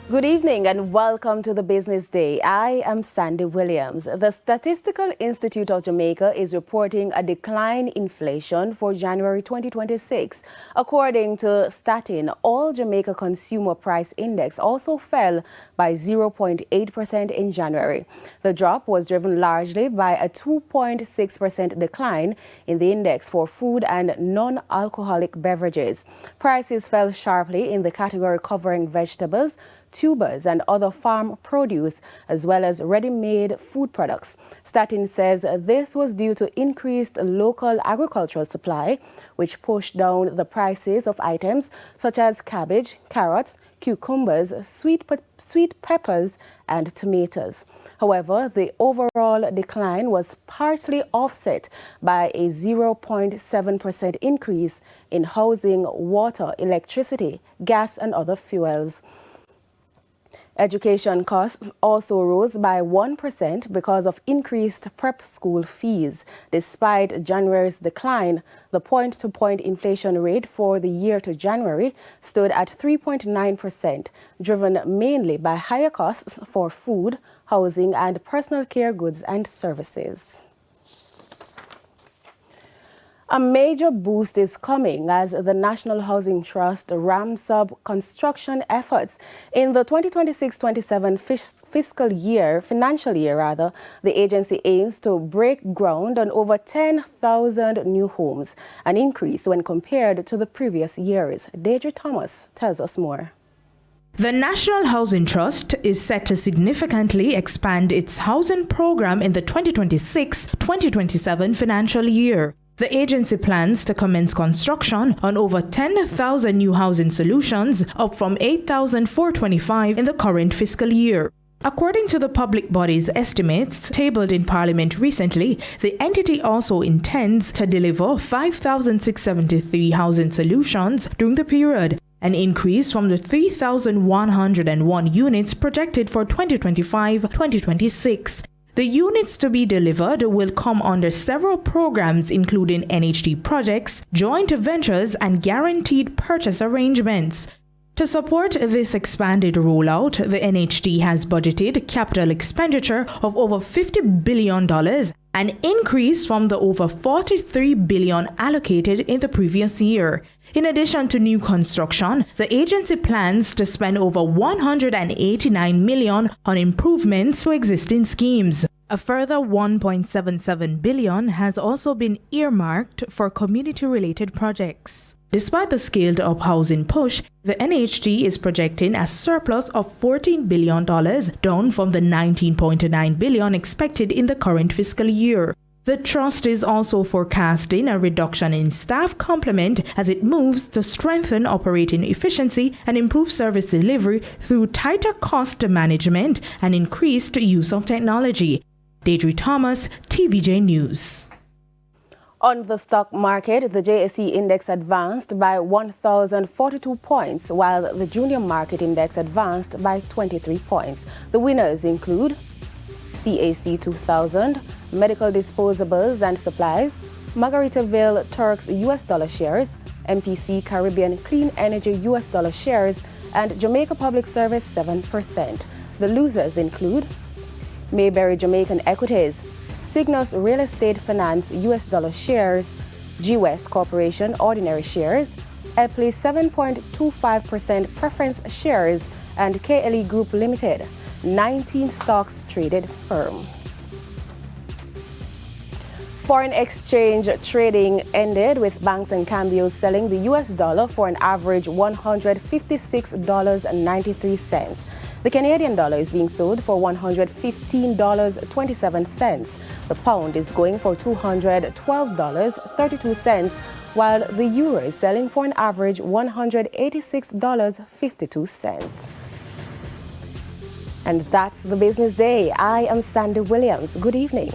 Good evening and welcome to the Business Day. I am Sandy Williams. The Statistical Institute of Jamaica is reporting a decline in inflation for January 2026. According to STATIN, all Jamaica Consumer Price Index also fell by 0.8% in January. The drop was driven largely by a 2.6% decline in the index for food and non-alcoholic beverages. Prices fell sharply in the category covering vegetables, tubers and other farm produce, as well as ready-made food products. STATIN says this was due to increased local agricultural supply, which pushed down the prices of items such as cabbage, carrots, cucumbers, sweet peppers, and tomatoes. However, the overall decline was partially offset by a 0.7% increase in housing, water, electricity, gas, and other fuels. Education costs also rose by 1% because of increased prep school fees. Despite January's decline, the point-to-point inflation rate for the year to January stood at 3.9%, driven mainly by higher costs for food, housing, and personal care goods and services. A major boost is coming as the National Housing Trust ramps up construction efforts. In the 2026-27 financial year, the agency aims to break ground on over 10,000 new homes, an increase when compared to the previous years. Deidre Thomas tells us more. The National Housing Trust is set to significantly expand its housing program in the 2026-2027 financial year. The agency plans to commence construction on over 10,000 new housing solutions, up from 8,425 in the current fiscal year. According to the public body's estimates tabled in Parliament recently, the entity also intends to deliver 5,673 housing solutions during the period, an increase from the 3,101 units projected for 2025-2026. The units to be delivered will come under several programs including NHD projects, joint ventures, and guaranteed purchase arrangements. To support this expanded rollout, the NHD has budgeted capital expenditure of over $50 billion, an increase from the over $43 billion allocated in the previous year. In addition to new construction, the agency plans to spend over $189 million on improvements to existing schemes. A further $1.77 billion has also been earmarked for community-related projects. Despite the scaled-up housing push, the NHD is projecting a surplus of $14 billion, down from the $19.9 billion expected in the current fiscal year. The trust is also forecasting a reduction in staff complement as it moves to strengthen operating efficiency and improve service delivery through tighter cost management and increased use of technology. Deidre Thomas, TVJ News. On the stock market, the JSE index advanced by 1,042 points, while the junior market index advanced by 23 points. The winners include CAC 2000, Medical Disposables and Supplies, Margaritaville Turks US dollar shares, MPC Caribbean Clean Energy US dollar shares, and Jamaica Public Service 7%. The losers include Mayberry Jamaican Equities, Cygnus Real Estate Finance US dollar shares, G-West Corporation Ordinary shares, Epley 7.25% preference shares, and KLE Group Limited, 19 stocks traded firm. Foreign exchange trading ended with banks and cambios selling the US dollar for an average $156.93. The Canadian dollar is being sold for $115.27. The pound is going for $212.32, while the euro is selling for an average $186.52. And that's the Business Day. I am Sandy Williams. Good evening.